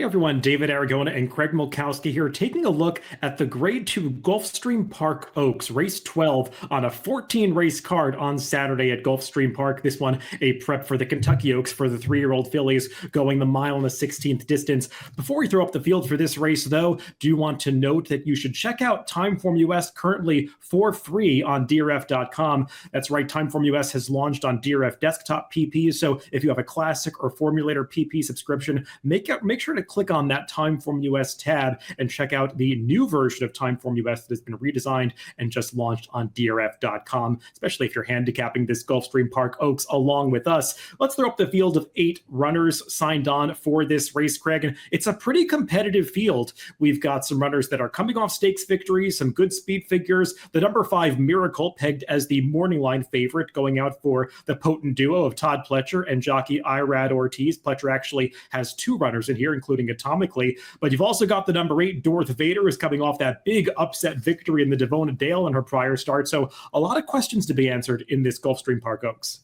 everyone. David Aragona and Craig Milkowski here, taking a look at the Grade 2 Gulfstream Park Oaks, race 12 on a 14-race card on Saturday at Gulfstream Park. This one, a prep for the Kentucky Oaks for the 3-year-old fillies going the mile and the 16th distance. Before we throw up the field for this race, though, do want to note that you should check out Timeform US currently for free on DRF.com. That's right, Timeform US has launched on DRF desktop PPs, so if you have a Classic or Formulator PP subscription, make sure to click on that Timeform US tab and check out the new version of Timeform US that has been redesigned and just launched on DRF.com, especially if you're handicapping this Gulfstream Park Oaks along with us. Let's throw up the field of 8 runners signed on for this race, Craig, and it's a pretty competitive field. We've got some runners that are coming off stakes victories, some good speed figures. The number 5 Miracle, pegged as the morning line favorite, going out for the potent duo of Todd Pletcher and jockey Irad Ortiz. Pletcher actually has 2 runners in here, including Atomically. But you've also got the number 8, Darth Vader, is coming off that big upset victory in the Devona Dale in her prior start. So a lot of questions to be answered in this Gulfstream Park Oaks.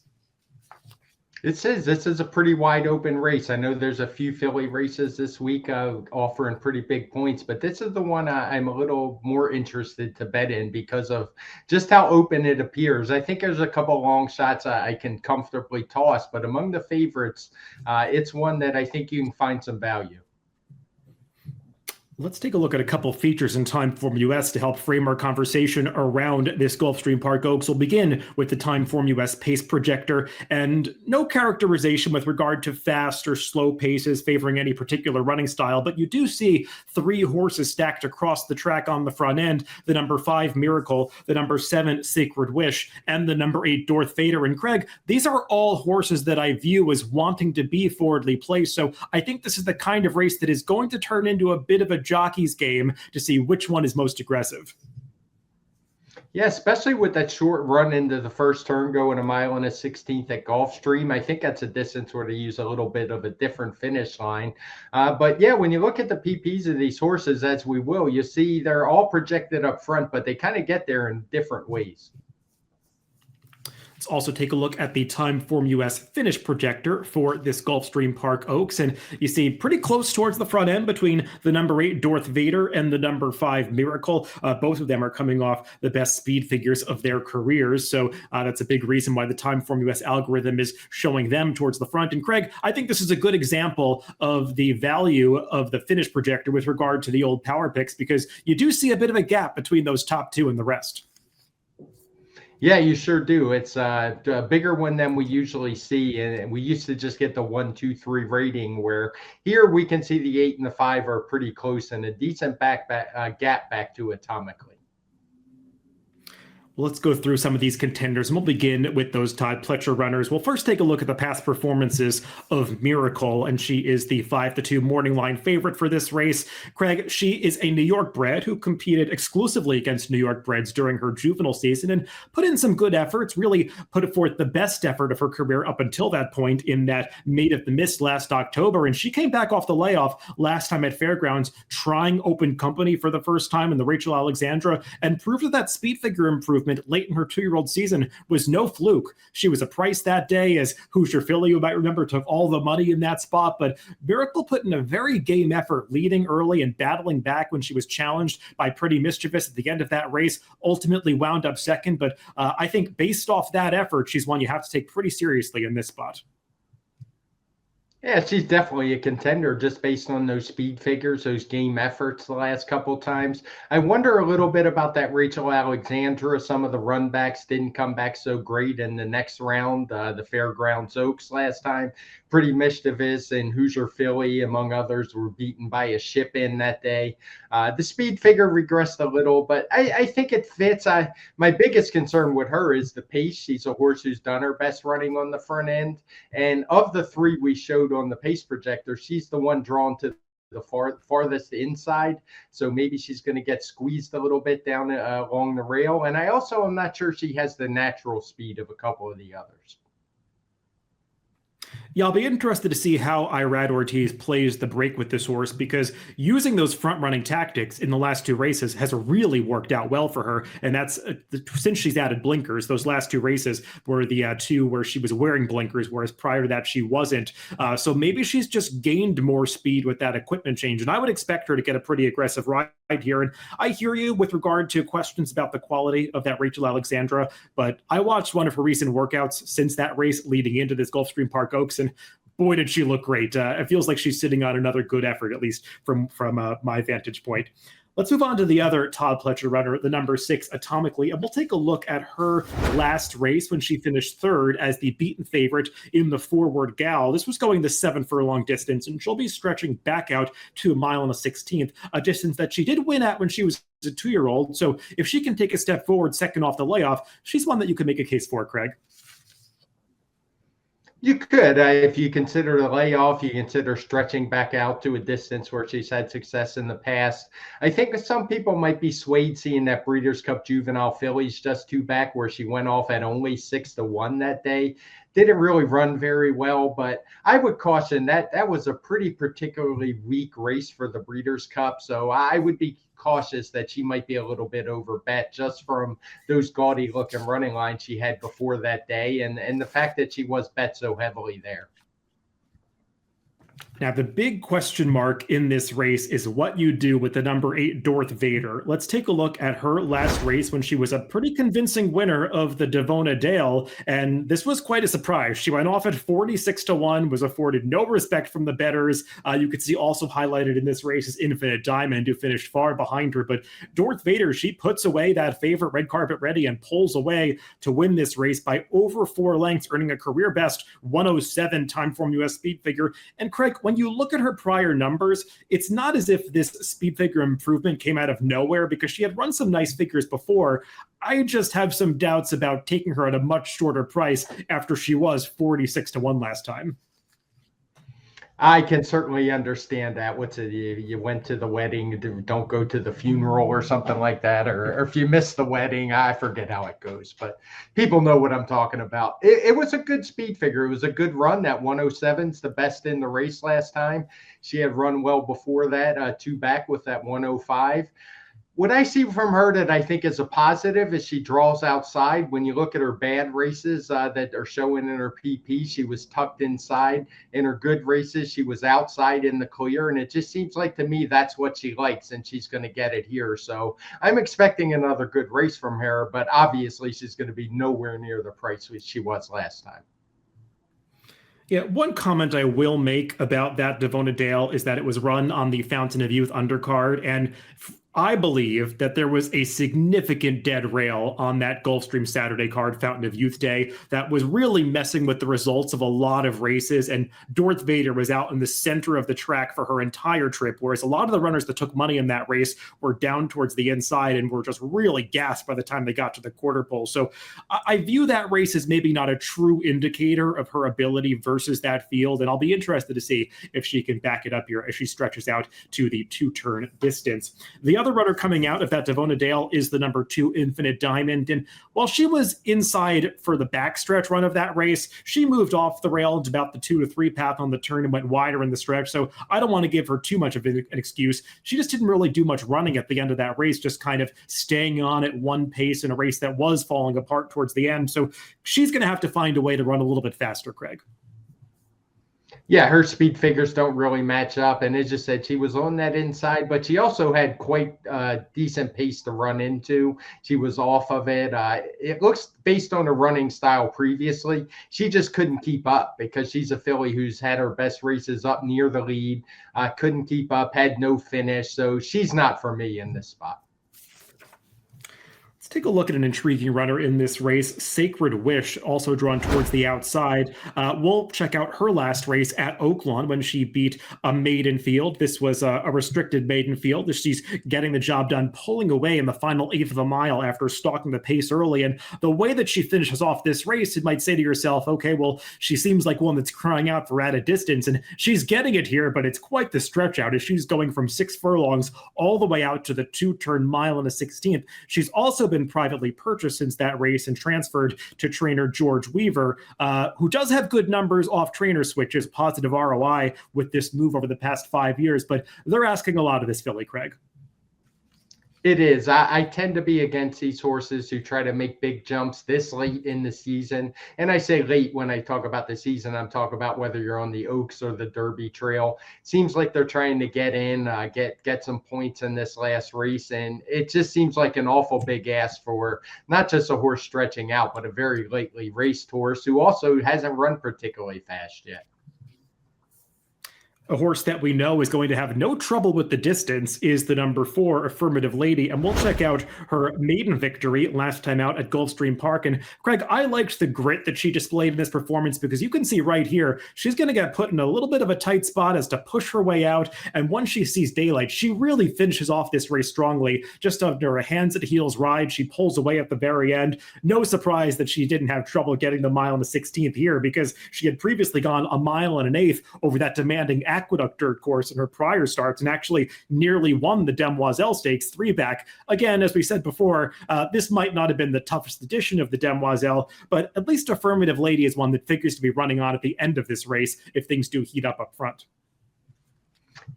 This is a pretty wide open race. I know there's a few filly races this week offering pretty big points, but this is the one I'm a little more interested to bet in because of just how open it appears. I think there's a couple long shots I can comfortably toss, but among the favorites, it's one that I think you can find some value. Let's take a look at a couple features in Timeform US to help frame our conversation around this Gulfstream Park Oaks. We'll begin with the Timeform US pace projector, and no characterization with regard to fast or slow paces favoring any particular running style, but you do see 3 horses stacked across the track on the front end: the number 5 Miracle, the number 7 Sacred Wish, and the number 8 Darth Vader. And Craig, these are all horses that I view as wanting to be forwardly placed, so I think this is the kind of race that is going to turn into a bit of a jockey's game to see which one is most aggressive. Yeah, especially with that short run into the first turn, going a mile and a 16th at Gulfstream. I think that's a distance where they use a little bit of a different finish line. But yeah, when you look at the PPs of these horses, as we will, you see they're all projected up front, but they kind of get there in different ways. Let's also take a look at the Timeform US finish projector for this Gulfstream Park Oaks. And you see pretty close towards the front end between the number 8 Darth Vader and the number 5 Miracle. Both of them are coming off the best speed figures of their careers. So that's a big reason why the Timeform US algorithm is showing them towards the front. And Craig, I think this is a good example of the value of the finish projector with regard to the old power picks, because you do see a bit of a gap between those top 2 and the rest. Yeah, you sure do. It's a bigger one than we usually see. And we used to just get the 1, 2, 3 rating, where here we can see the 8 and the 5 are pretty close and a decent gap back to Atomically. Let's go through some of these contenders, and we'll begin with those Todd Pletcher runners. We'll first take a look at the past performances of Miracle, and she is the 5-2 morning line favorite for this race. Craig, she is a New York bred who competed exclusively against New York breds during her juvenile season and put in some good efforts, really put forth the best effort of her career up until that point in that Maid of the Mist last October. And she came back off the layoff last time at Fairgrounds, trying Open Company for the first time in the Rachel Alexandra, and proved that speed figure improvement late in her 2-year-old season was no fluke. She was a price that day, as Hoosier Philly, you might remember, took all the money in that spot, but Miracle put in a very game effort, leading early and battling back when she was challenged by Pretty Mischievous at the end of that race, ultimately wound up second. But I think based off that effort, she's one you have to take pretty seriously in this spot. Yeah, she's definitely a contender just based on those speed figures, those game efforts the last couple times. I wonder a little bit about that Rachel Alexandra. Some of the run backs didn't come back so great in the next round. The Fairgrounds Oaks last time, Pretty Mischievous and Hoosier Philly, among others, were beaten by a ship in that day. The speed figure regressed a little, but I think it fits. My biggest concern with her is the pace. She's a horse who's done her best running on the front end. And of the 3 we showed on the pace projector, she's the one drawn to the farthest inside. So maybe she's going to get squeezed a little bit down along the rail. And I also am not sure she has the natural speed of a couple of the others. Yeah, I'll be interested to see how Irad Ortiz plays the break with this horse because using those front running tactics in the last two races has really worked out well for her. And that's since she's added blinkers. Those last two races were the two where she was wearing blinkers, whereas prior to that, she wasn't. So maybe she's just gained more speed with that equipment change. And I would expect her to get a pretty aggressive ride here. And I hear you with regard to questions about the quality of that Rachel Alexandra, but I watched one of her recent workouts since that race leading into this Gulfstream Park Oaks, and boy, did she look great. It feels like she's sitting on another good effort, at least from my vantage point. Let's move on to the other Todd Pletcher runner, the number 6, Atomically, and we'll take a look at her last race when she finished third as the beaten favorite in the Forward Gal. This was going the 7 furlong distance, and she'll be stretching back out to a mile and a 16th, a distance that she did win at when she was a 2-year-old. So if she can take a step forward second off the layoff, she's one that you can make a case for, Craig. You could, if you consider the layoff, you consider stretching back out to a distance where she's had success in the past. I think some people might be swayed seeing that Breeders' Cup Juvenile Fillies just 2 back where she went off at only 6-1 that day. Didn't really run very well, but I would caution that was a pretty particularly weak race for the Breeders' Cup. So I would be cautious that she might be a little bit overbet just from those gaudy looking running lines she had before that day and the fact that she was bet so heavily there. Now, the big question mark in this race is what you do with the number 8, Dorth Vader. Let's take a look at her last race when she was a pretty convincing winner of the Devona Dale, and this was quite a surprise. She went off at 46-1, was afforded no respect from the bettors. You could see also highlighted in this race is Infinite Diamond, who finished far behind her, but Dorth Vader, she puts away that favorite Red Carpet Ready and pulls away to win this race by over 4 lengths, earning a career best 107 Timeform US speed figure. And Craig, when you look at her prior numbers, it's not as if this speed figure improvement came out of nowhere because she had run some nice figures before. I just have some doubts about taking her at a much shorter price after she was 46-1 last time. I can certainly understand that. What's it? You went to the wedding, don't go to the funeral or something like that. Or if you miss the wedding, I forget how it goes, but people know what I'm talking about. It was a good speed figure. It was a good run. That 107's the best in the race last time. She had run well before that, 2 back with that 105. What I see from her that I think is a positive is she draws outside. When you look at her bad races that are showing in her PP, she was tucked inside. In her good races, she was outside in the clear. And it just seems like to me that's what she likes, and she's going to get it here. So I'm expecting another good race from her, but obviously she's going to be nowhere near the price she was last time. Yeah, one comment I will make about that Devona Dale is that it was run on the Fountain of Youth undercard, and I believe that there was a significant dead rail on that Gulfstream Saturday card, Fountain of Youth Day, that was really messing with the results of a lot of races. And Dorth Vader was out in the center of the track for her entire trip, whereas a lot of the runners that took money in that race were down towards the inside and were just really gassed by the time they got to the quarter pole. So I view that race as maybe not a true indicator of her ability versus that field. And I'll be interested to see if she can back it up here as she stretches out to the 2-turn distance. The other runner coming out of that Devona Dale is the number 2, Infinite Diamond. And while she was inside for the backstretch run of that race, she moved off the rail into about the 2 to 3 path on the turn and went wider in the stretch. So I don't want to give her too much of an excuse. She just didn't really do much running at the end of that race, just kind of staying on at one pace in a race that was falling apart towards the end. So she's going to have to find a way to run a little bit faster, Craig. Yeah, her speed figures don't really match up. And as you said, she was on that inside, but she also had quite a decent pace to run into. She was off of it. It looks, based on her running style previously, she just couldn't keep up because she's a filly who's had her best races up near the lead, couldn't keep up, had no finish. So she's not for me in this spot. Let's take a look at an intriguing runner in this race, Sacred Wish, also drawn towards the outside. We'll check out her last race at Oaklawn when she beat a maiden field. This was a restricted maiden field. She's getting the job done, pulling away in the final 1/8 of a mile after stalking the pace early. And the way that she finishes off this race, you might say to yourself, okay, well, she seems like one that's crying out for added distance, and she's getting it here, but it's quite the stretch out as she's going from 6 furlongs all the way out to the 2-turn mile and a 16th. She's also been been privately purchased since that race and transferred to trainer George Weaver, who does have good numbers off trainer switches, positive ROI with this move over the past 5 years, but they're asking a lot of this filly, Craig. It is. I tend to be against these horses who try to make big jumps this late in the season. And I say late when I talk about the season, I'm talking about whether you're on the Oaks or the Derby Trail. Seems like they're trying to get in, get some points in this last race. And it just seems like an awful big ask for not just a horse stretching out, but a very lately raced horse who also hasn't run particularly fast yet. A horse that we know is going to have no trouble with the distance is the number 4 Affirmative Lady, and we'll check out her maiden victory last time out at Gulfstream Park. And Craig, I liked the grit that she displayed in this performance because you can see right here, she's going to get put in a little bit of a tight spot as to push her way out. And once she sees daylight, she really finishes off this race strongly. Just under a hands at heels ride, she pulls away at the very end. No surprise that she didn't have trouble getting the mile in the 16th here because she had previously gone a mile and an eighth over that demanding Aqueduct dirt course in her prior starts and actually nearly won the Demoiselle Stakes 3-back. Again, as we said before, this might not have been the toughest edition of the Demoiselle, but at least Affirmative Lady is one that figures to be running on at the end of this race if things do heat up front.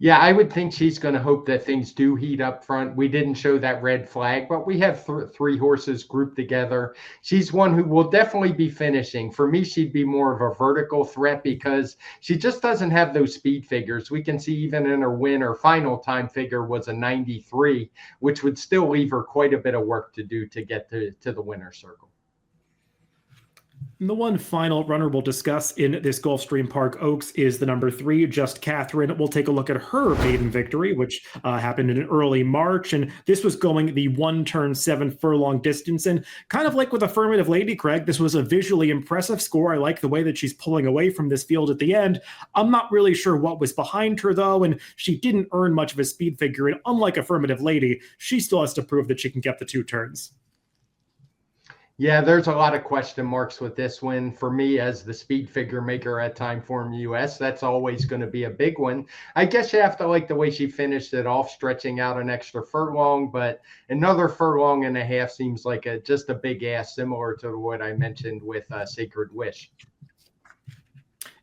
Yeah, I would think she's going to hope that things do heat up front. We didn't show that red flag, but we have three horses grouped together. She's one who will definitely be finishing. For me, she'd be more of a vertical threat because she just doesn't have those speed figures. We can see even in her win, her final time figure was a 93, which would still leave her quite a bit of work to do to get to the winner's circle. And the one final runner we'll discuss in this Gulfstream Park Oaks is the number 3, Just Catherine. We'll take a look at her maiden victory, which happened in early March. And this was going the 1-turn 7-furlong distance. And kind of like with Affirmative Lady, Craig, this was a visually impressive score. I like the way that she's pulling away from this field at the end. I'm not really sure what was behind her, though, and she didn't earn much of a speed figure. And unlike Affirmative Lady, she still has to prove that she can get the 2 turns. Yeah, there's a lot of question marks with this one. For me, as the speed figure maker at Timeform US, that's always going to be a big one. I guess you have to like the way she finished it off, stretching out an extra furlong, but another furlong and a half seems like just a big ass, similar to what I mentioned with Sacred Wish.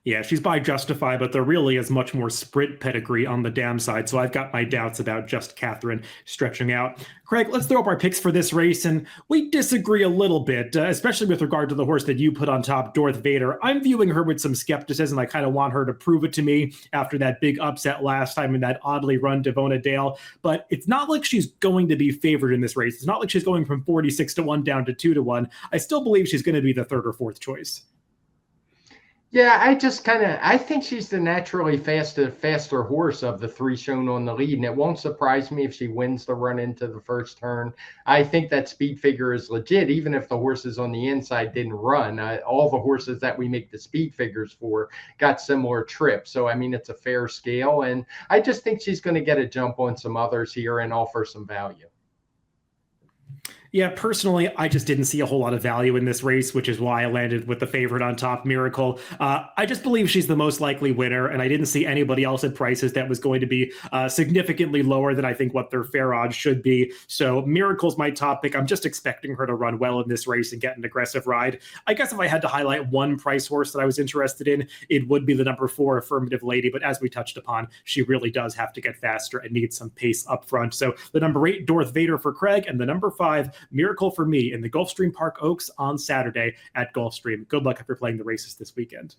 Yeah, she's by Justify, but there really is much more sprint pedigree on the dam side, so I've got my doubts about Just Catherine stretching out. Craig, let's throw up our picks for this race, and we disagree a little bit, especially with regard to the horse that you put on top, Dorth Vader. I'm viewing her with some skepticism. I kind of want her to prove it to me after that big upset last time in that oddly run Devona Dale, but it's not like she's going to be favored in this race. It's not like she's going from 46-1 down to 2-1. I still believe she's going to be the 3rd or 4th choice. Yeah, I think she's the naturally faster horse of the 3 shown on the lead, and it won't surprise me if she wins the run into the first turn. I think that speed figure is legit, even if the horses on the inside didn't run. All the horses that we make the speed figures for got similar trips, so I mean, it's a fair scale, and I just think she's going to get a jump on some others here and offer some value. Yeah, personally, I just didn't see a whole lot of value in this race, which is why I landed with the favorite on top, Miracle. I just believe she's the most likely winner, and I didn't see anybody else at prices that was going to be significantly lower than I think what their fair odds should be. So Miracle's my top pick. I'm just expecting her to run well in this race and get an aggressive ride. I guess if I had to highlight one price horse that I was interested in, it would be the number 4 Affirmative Lady, but as we touched upon, she really does have to get faster and need some pace up front. So the number 8, Dorth Vader for Craig, and the number 5, Miracle for me in the Gulfstream Park Oaks on Saturday at Gulfstream. Good luck if you're playing the races this weekend.